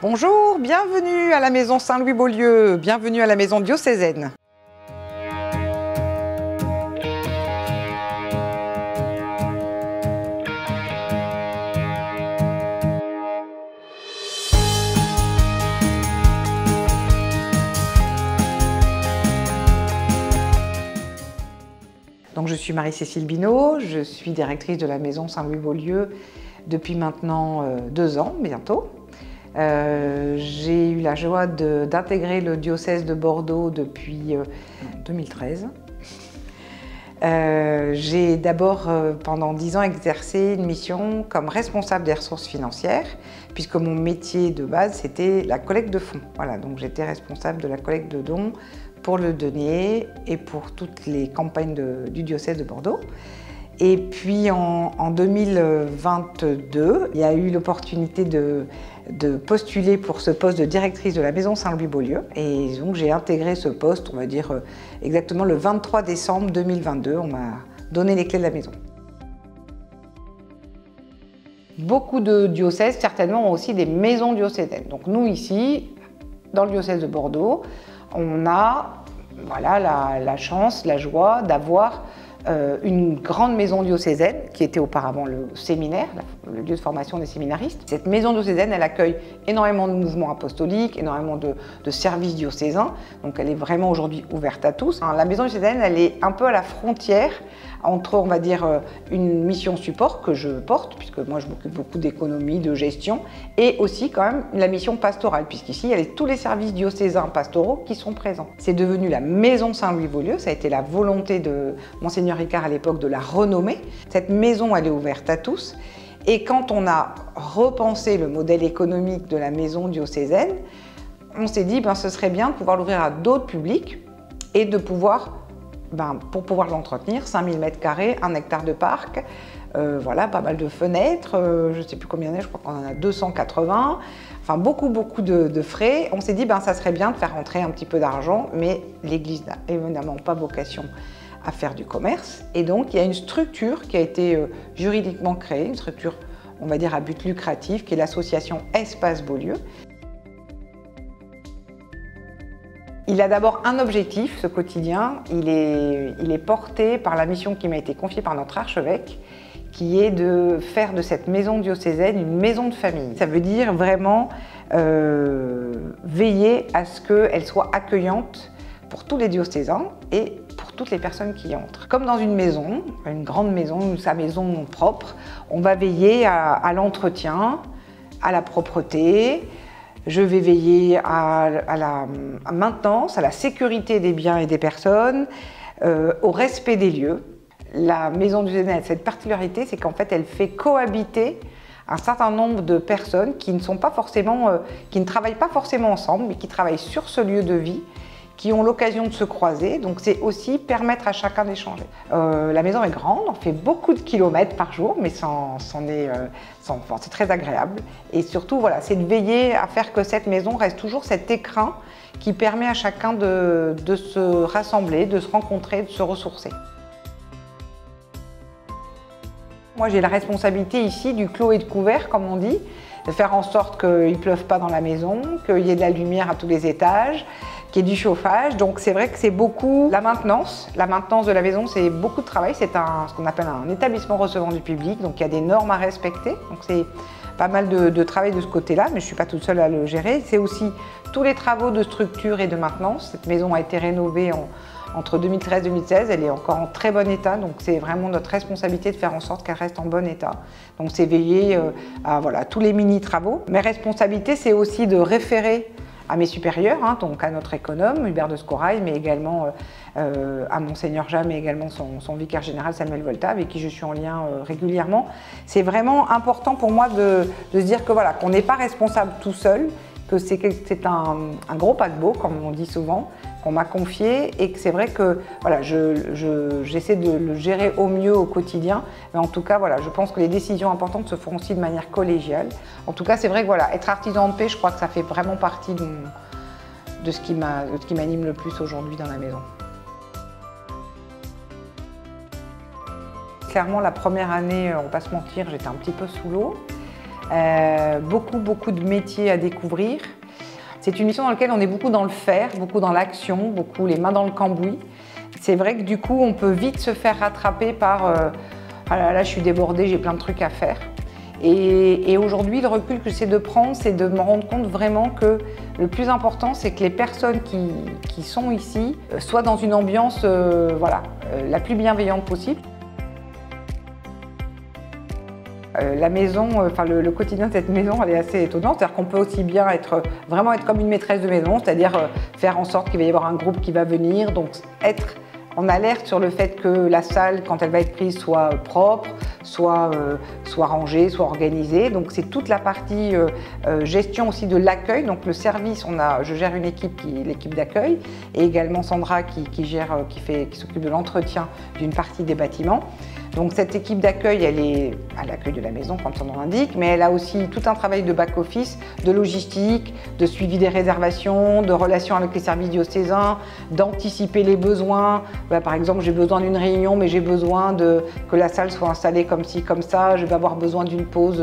Bonjour, bienvenue à la maison Saint-Louis-Beaulieu, bienvenue à la maison diocésaine. Donc, je suis Marie-Cécile Binot, je suis directrice de la maison Saint-Louis-Beaulieu depuis maintenant 2 ans bientôt. J'ai eu la joie d'intégrer le diocèse de Bordeaux depuis 2013. J'ai d'abord pendant 10 ans exercé une mission comme responsable des ressources financières, puisque mon métier de base c'était la collecte de fonds. Voilà, donc j'étais responsable de la collecte de dons pour le denier et pour toutes les campagnes du diocèse de Bordeaux. Et puis en 2022, il y a eu l'opportunité de postuler pour ce poste de directrice de la maison Saint-Louis-Beaulieu. Et donc j'ai intégré ce poste, on va dire exactement le 23 décembre 2022. On m'a donné les clés de la maison. Beaucoup de diocèses, certainement, ont aussi des maisons diocésaines. Donc nous, ici, dans le diocèse de Bordeaux, on a voilà, la chance, la joie d'avoir une grande maison diocésaine qui était auparavant le séminaire, le lieu de formation des séminaristes. Cette maison diocésaine, elle accueille énormément de mouvements apostoliques, énormément de services diocésains, donc elle est vraiment aujourd'hui ouverte à tous. La maison diocésaine, elle est un peu à la frontière entre, on va dire, une mission support que je porte, puisque moi je m'occupe beaucoup d'économie, de gestion, et aussi quand même la mission pastorale, puisqu'ici il y a tous les services diocésains pastoraux qui sont présents. C'est devenu la maison Saint-Louis-Beaulieu, ça a été la volonté de Monseigneur Ricard à l'époque de la renommer. Cette maison, elle est ouverte à tous, et quand on a repensé le modèle économique de la maison diocésaine, on s'est dit ce serait bien de pouvoir l'ouvrir à d'autres publics et de pouvoir pour pouvoir l'entretenir, 5000 m², 1 hectare de parc, voilà, pas mal de fenêtres, je ne sais plus combien il y en a, je crois qu'on en a 280, enfin beaucoup de frais. On s'est dit ça serait bien de faire rentrer un petit peu d'argent, mais l'Église n'a évidemment pas vocation à faire du commerce. Et donc il y a une structure qui a été juridiquement créée, une structure on va dire à but lucratif, qui est l'association Espace Beaulieu. Il a d'abord un objectif, ce quotidien, il est porté par la mission qui m'a été confiée par notre archevêque, qui est de faire de cette maison diocésaine une maison de famille. Ça veut dire vraiment veiller à ce qu'elle soit accueillante pour tous les diocésains et pour toutes les personnes qui y entrent. Comme dans une maison, une grande maison, sa maison propre, on va veiller à l'entretien, à la propreté. Je vais veiller à la maintenance, à la sécurité des biens et des personnes, au respect des lieux. La maison diocésaine a cette particularité, c'est qu'en fait elle fait cohabiter un certain nombre de personnes qui ne travaillent pas forcément ensemble, mais qui travaillent sur ce lieu de vie, qui ont l'occasion de se croiser, donc c'est aussi permettre à chacun d'échanger. La maison est grande, on fait beaucoup de kilomètres par jour, mais c'est très agréable. Et surtout, voilà, c'est de veiller à faire que cette maison reste toujours cet écrin qui permet à chacun de se rassembler, de se rencontrer, de se ressourcer. Moi, j'ai la responsabilité ici du clos et de couvert, comme on dit, de faire en sorte qu'il ne pleuve pas dans la maison, qu'il y ait de la lumière à tous les étages, qu'il y ait du chauffage. Donc c'est vrai que c'est beaucoup la maintenance. La maintenance de la maison, c'est beaucoup de travail. C'est ce qu'on appelle un établissement recevant du public. Donc il y a des normes à respecter. Donc c'est pas mal de travail de ce côté-là, mais je ne suis pas toute seule à le gérer. C'est aussi tous les travaux de structure et de maintenance. Cette maison a été rénovée entre 2013 et 2016, elle est encore en très bon état, donc c'est vraiment notre responsabilité de faire en sorte qu'elle reste en bon état. Donc c'est veiller à tous les mini-travaux. Mes responsabilités, c'est aussi de référer à mes supérieurs, donc à notre économe, Hubert de Scorail, mais également à Monseigneur Jam et également son vicaire général Samuel Volta, avec qui je suis en lien régulièrement. C'est vraiment important pour moi de se dire que qu'on n'est pas responsable tout seul, que c'est un gros paquebot, comme on dit souvent, qu'on m'a confié, et que c'est vrai que j'essaie de le gérer au mieux au quotidien, mais en tout cas je pense que les décisions importantes se font aussi de manière collégiale. En tout cas c'est vrai que être artisan de paix, je crois que ça fait vraiment partie de ce qui m'anime le plus aujourd'hui dans la maison. Clairement la première année, on va pas se mentir, j'étais un petit peu sous l'eau. beaucoup de métiers à découvrir. C'est une mission dans laquelle on est beaucoup dans le faire, beaucoup dans l'action, beaucoup les mains dans le cambouis. C'est vrai que du coup, on peut vite se faire rattraper par ah là là, je suis débordée, j'ai plein de trucs à faire. Et aujourd'hui, le recul que j'essaie de prendre, c'est de me rendre compte vraiment que le plus important, c'est que les personnes qui sont ici soient dans une ambiance la plus bienveillante possible. La maison, le quotidien de cette maison, elle est assez étonnante. C'est-à-dire qu'on peut aussi bien vraiment être comme une maîtresse de maison, c'est-à-dire faire en sorte qu'il va y avoir un groupe qui va venir, donc être en alerte sur le fait que la salle, quand elle va être prise, soit propre, soit rangée, soit organisée. Donc c'est toute la partie gestion aussi de l'accueil. Donc le service, je gère une équipe l'équipe d'accueil, et également Sandra qui s'occupe de l'entretien d'une partie des bâtiments. Donc cette équipe d'accueil, elle est à l'accueil de la maison, comme son nom l'indique, mais elle a aussi tout un travail de back-office, de logistique, de suivi des réservations, de relations avec les services diocésains, d'anticiper les besoins. Voilà, par exemple, j'ai besoin d'une réunion, mais j'ai besoin que la salle soit installée comme ci, comme ça. Je vais avoir besoin d'une pause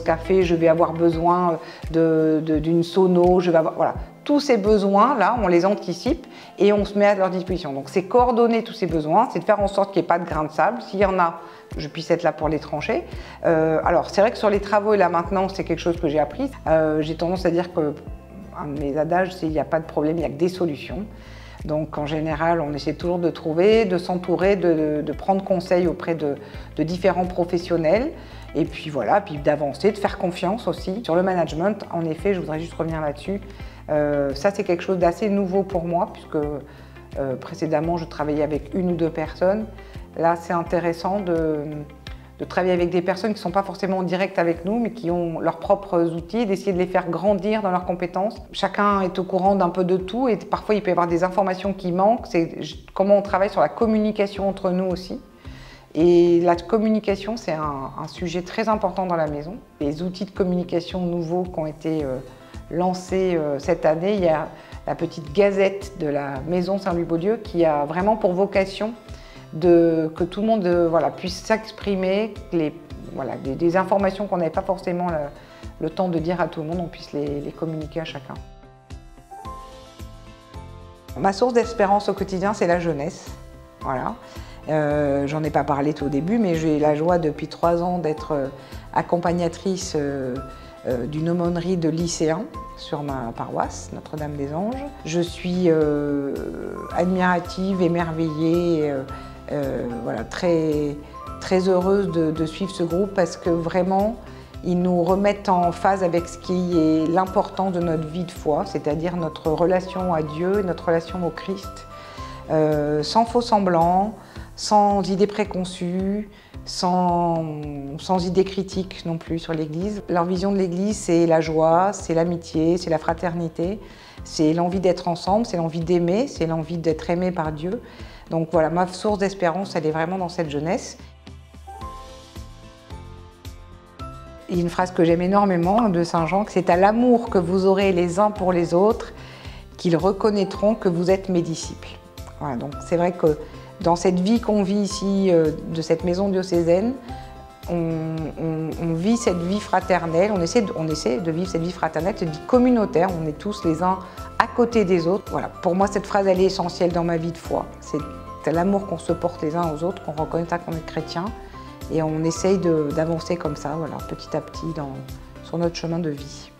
café, je vais avoir besoin d'une sono, voilà. Tous ces besoins-là, on les anticipe et on se met à leur disposition. Donc c'est coordonner tous ces besoins, c'est de faire en sorte qu'il n'y ait pas de grains de sable. S'il y en a, je puisse être là pour les trancher. Alors c'est vrai que sur les travaux et la maintenance, c'est quelque chose que j'ai appris. J'ai tendance à dire qu'un de mes adages, c'est qu'il n'y a pas de problème, il n'y a que des solutions. Donc en général, on essaie toujours de trouver, de s'entourer, de prendre conseil auprès de différents professionnels. Et puis voilà, puis d'avancer, de faire confiance aussi. Sur le management, en effet, je voudrais juste revenir là-dessus. Ça, c'est quelque chose d'assez nouveau pour moi, puisque précédemment, je travaillais avec 1 ou 2 personnes. Là, c'est intéressant de travailler avec des personnes qui ne sont pas forcément en direct avec nous, mais qui ont leurs propres outils, d'essayer de les faire grandir dans leurs compétences. Chacun est au courant d'un peu de tout, et parfois, il peut y avoir des informations qui manquent. C'est comment on travaille sur la communication entre nous aussi. Et la communication, c'est un sujet très important dans la maison. Les outils de communication nouveaux qui ont été lancé cette année, il y a la petite gazette de la maison Saint-Louis-Beaulieu qui a vraiment pour vocation que tout le monde puisse s'exprimer, des informations qu'on n'avait pas forcément le temps de dire à tout le monde, on puisse les communiquer à chacun. Ma source d'espérance au quotidien, c'est la jeunesse. Voilà. J'en ai pas parlé tout au début, mais j'ai la joie depuis 3 ans d'être accompagnatrice d'une aumônerie de lycéens sur ma paroisse, Notre-Dame-des-Anges. Je suis admirative, émerveillée, très heureuse de suivre ce groupe parce que vraiment, ils nous remettent en phase avec ce qui est l'importance de notre vie de foi, c'est-à-dire notre relation à Dieu, notre relation au Christ, sans faux semblants, sans idées préconçues, sans idées critiques non plus sur l'Église. Leur vision de l'Église, c'est la joie, c'est l'amitié, c'est la fraternité, c'est l'envie d'être ensemble, c'est l'envie d'aimer, c'est l'envie d'être aimé par Dieu. Donc voilà, ma source d'espérance, elle est vraiment dans cette jeunesse. Il y a une phrase que j'aime énormément de Saint Jean, que c'est à l'amour que vous aurez les uns pour les autres qu'ils reconnaîtront que vous êtes mes disciples. Voilà, donc c'est vrai que dans cette vie qu'on vit ici, de cette maison diocésaine, on vit cette vie fraternelle, on essaie de vivre cette vie fraternelle, cette vie communautaire, on est tous les uns à côté des autres. Voilà. Pour moi, cette phrase, elle est essentielle dans ma vie de foi. C'est l'amour qu'on se porte les uns aux autres, qu'on reconnaît qu'on est chrétien, et on essaye d'avancer comme ça, voilà, petit à petit sur notre chemin de vie.